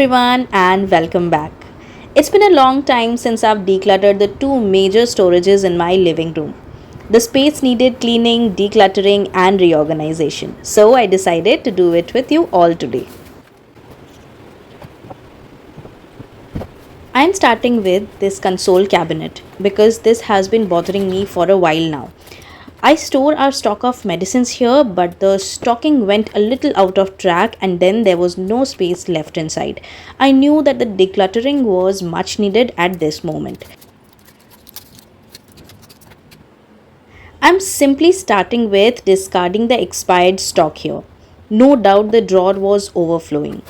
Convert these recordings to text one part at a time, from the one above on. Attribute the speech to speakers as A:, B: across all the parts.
A: everyone, and welcome back. It's been a long time since I've decluttered the two major storages in my living room. The space needed cleaning, decluttering, and reorganization. So I decided to do it with you all today. I'm starting with this console cabinet because this has been bothering me for a while now. I store our stock of medicines here, but the stocking went a little out of track and then there was no space left inside. I knew that the decluttering was much needed at this moment. I'm simply starting with discarding the expired stock here. No doubt the drawer was overflowing.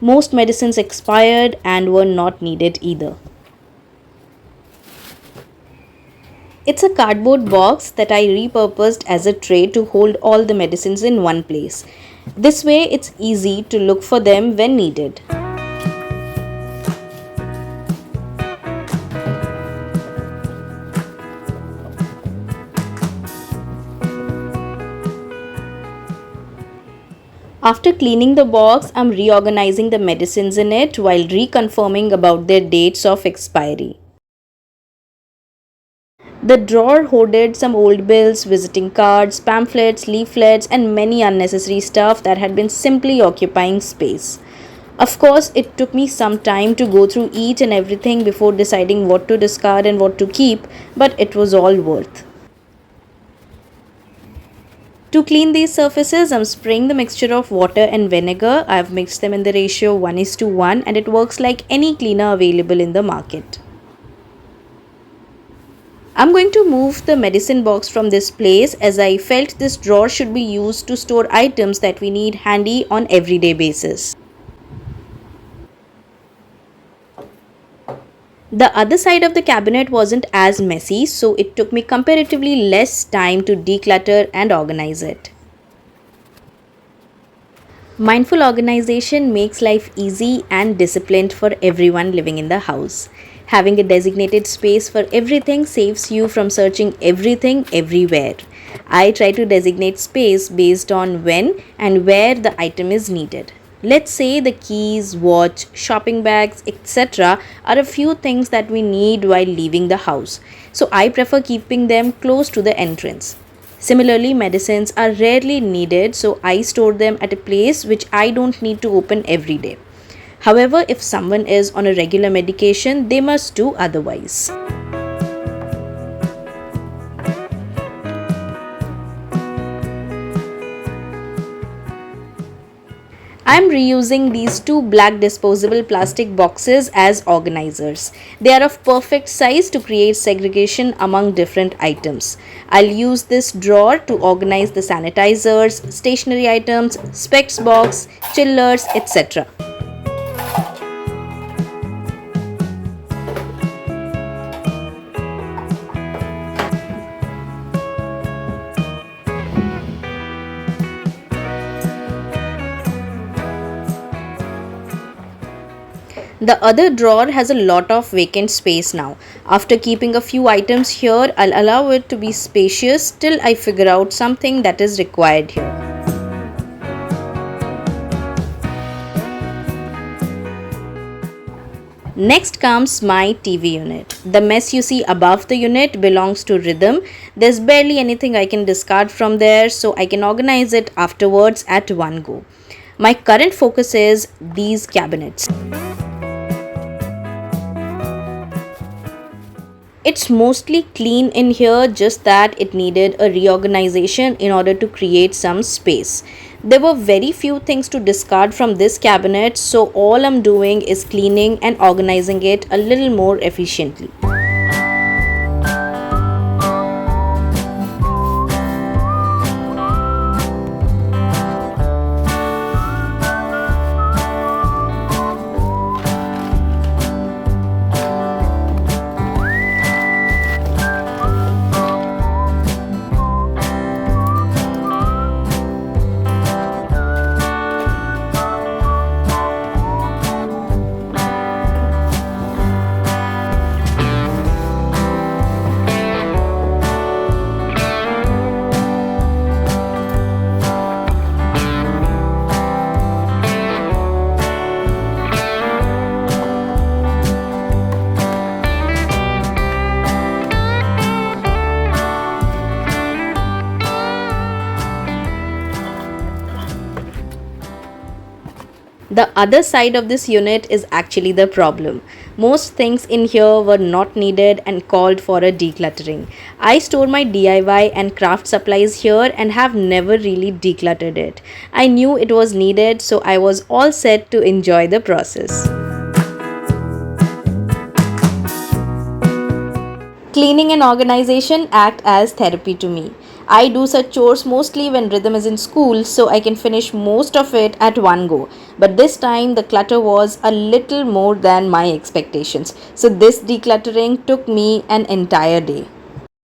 A: Most medicines expired and were not needed either. It's a cardboard box that I repurposed as a tray to hold all the medicines in one place. This way, it's easy to look for them when needed. After cleaning the box, I'm reorganizing the medicines in it while reconfirming about their dates of expiry. The drawer hoarded some old bills, visiting cards, pamphlets, leaflets, and many unnecessary stuff that had been simply occupying space. Of course, it took me some time to go through each and everything before deciding what to discard and what to keep, but it was all worth. To clean these surfaces, I'm spraying the mixture of water and vinegar. I've mixed them in the ratio 1:1 and it works like any cleaner available in the market. I'm going to move the medicine box from this place as I felt this drawer should be used to store items that we need handy on everyday basis. The other side of the cabinet wasn't as messy, so it took me comparatively less time to declutter and organize it. Mindful organization makes life easy and disciplined for everyone living in the house. Having a designated space for everything saves you from searching everything everywhere. I try to designate space based on when and where the item is needed. Let's say the keys, watch, shopping bags, etc. are a few things that we need while leaving the house. So I prefer keeping them close to the entrance. Similarly, medicines are rarely needed, so I store them at a place which I don't need to open every day. However, if someone is on a regular medication, they must do otherwise. I'm reusing these two black disposable plastic boxes as organizers. They are of perfect size to create segregation among different items. I'll use this drawer to organize the sanitizers, stationery items, specs box, chillers, etc. The other drawer has a lot of vacant space now. After keeping a few items here, I'll allow it to be spacious till I figure out something that is required here. Next comes my TV unit. The mess you see above the unit belongs to Rhythm. There's barely anything I can discard from there, so I can organize it afterwards at one go. My current focus is these cabinets. It's mostly clean in here, just that it needed a reorganization in order to create some space. There were very few things to discard from this cabinet, so all I'm doing is cleaning and organizing it a little more efficiently. The other side of this unit is actually the problem. Most things in here were not needed and called for a decluttering. I store my DIY and craft supplies here and have never really decluttered it. I knew it was needed, so I was all set to enjoy the process. Cleaning and organization act as therapy to me. I do such chores mostly when Rhythm is in school, so I can finish most of it at one go. But this time the clutter was a little more than my expectations. So this decluttering took me an entire day.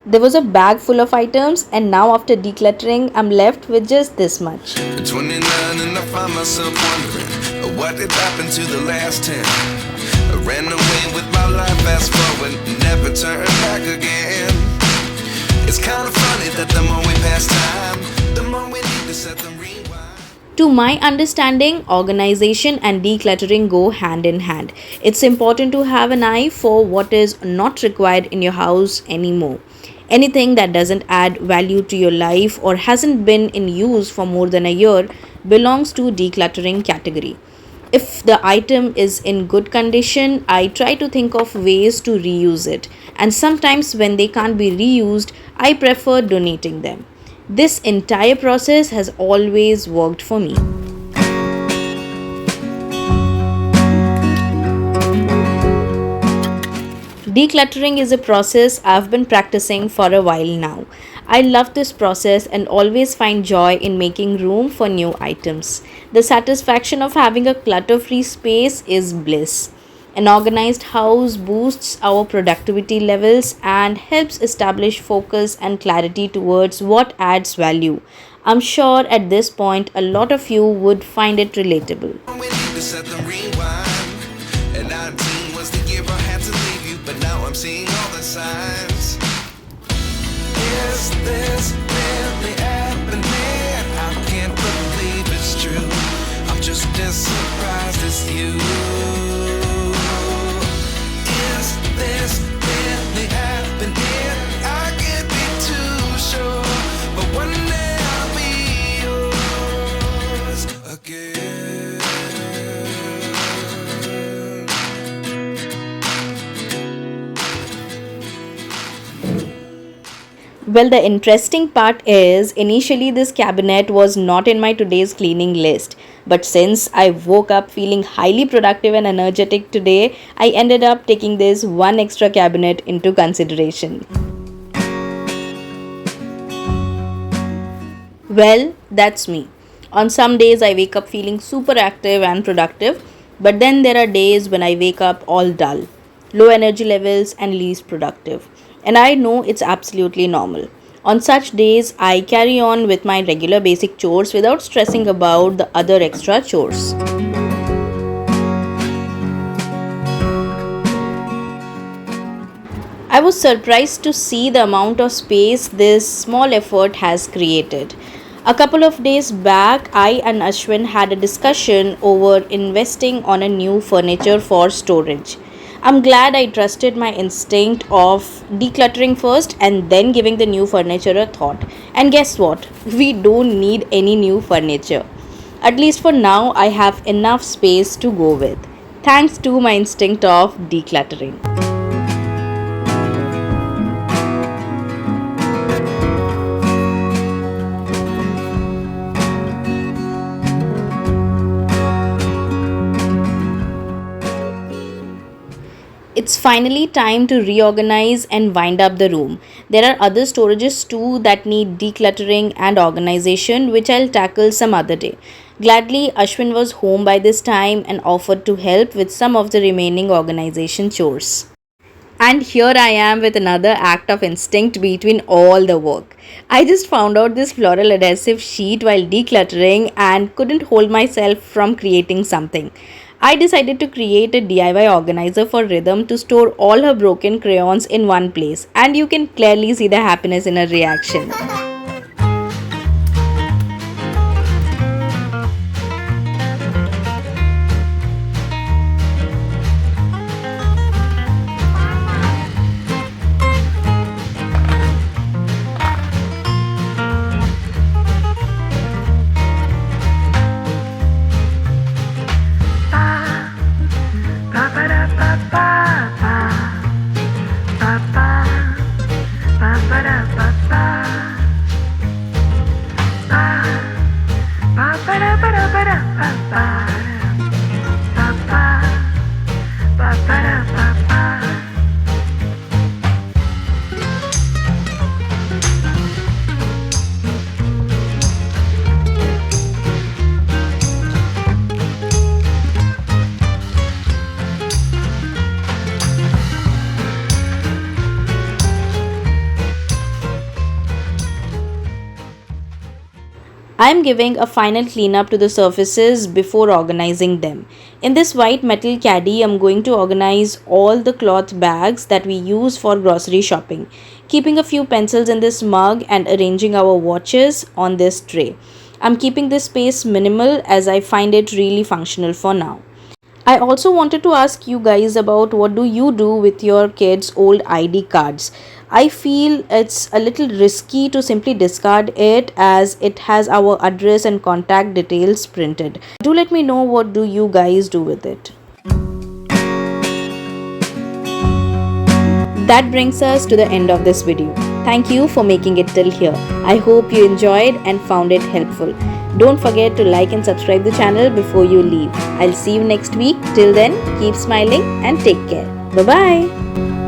A: There was a bag full of items, and now after decluttering, I'm left with just this much.
B: At 29 and I find myself wondering what did happen to the last 10. I ran away with my life, fast forward, never turn back again. It's kind of funny that the more we pass time, the more we need to set them rewind.
A: To my understanding, organization and decluttering go hand in hand. It's important to have an eye for what is not required in your house anymore. Anything that doesn't add value to your life or hasn't been in use for more than a year belongs to decluttering category. If the item is in good condition, I try to think of ways to reuse it. And sometimes when they can't be reused, I prefer donating them. This entire process has always worked for me. Decluttering is a process I've been practicing for a while now. I love this process and always find joy in making room for new items. The satisfaction of having a clutter free space is bliss. An organized house boosts our productivity levels and helps establish focus and clarity towards what adds value. I'm sure at this point a lot of you would find it relatable.
B: We need to set them rewind. And 19 was the year I had to leave you, but now I'm seeing all the signs. Is this really happening? I can't believe it's true. I'm just as surprised as you. Is this really happening? I can't be too sure, but one day I'll be yours again.
A: Well, the interesting part is initially this cabinet was not in my today's cleaning list. But since I woke up feeling highly productive and energetic today, I ended up taking this one extra cabinet into consideration. Well, that's me. On some days I wake up feeling super active and productive, but then there are days when I wake up all dull, low energy levels, and least productive. And I know it's absolutely normal. On such days, I carry on with my regular basic chores without stressing about the other extra chores. I was surprised to see the amount of space this small effort has created. A couple of days back, I and Ashwin had a discussion over investing on a new furniture for storage. I'm glad I trusted my instinct of decluttering first and then giving the new furniture a thought. And guess what? We don't need any new furniture. At least for now, I have enough space to go with. Thanks to my instinct of decluttering. It's finally time to reorganize and wind up the room. There are other storages too that need decluttering and organization, which I'll tackle some other day. Gladly, Ashwin was home by this time and offered to help with some of the remaining organization chores. And here I am with another act of instinct between all the work. I just found out this floral adhesive sheet while decluttering and couldn't hold myself from creating something. I decided to create a DIY organizer for Rhythm to store all her broken crayons in one place, and you can clearly see the happiness in her reaction. I'm giving a final cleanup to the surfaces before organizing them. In this white metal caddy, I'm going to organize all the cloth bags that we use for grocery shopping, keeping a few pencils in this mug and arranging our watches on this tray. I'm keeping this space minimal as I find it really functional for now. I also wanted to ask you guys about what do you do with your kids' old ID cards. I feel it's a little risky to simply discard it as it has our address and contact details printed. Do let me know what do you guys do with it. That brings us to the end of this video. Thank you for making it till here. I hope you enjoyed and found it helpful. Don't forget to like and subscribe the channel before you leave. I'll see you next week. Till then, keep smiling and take care. Bye-bye.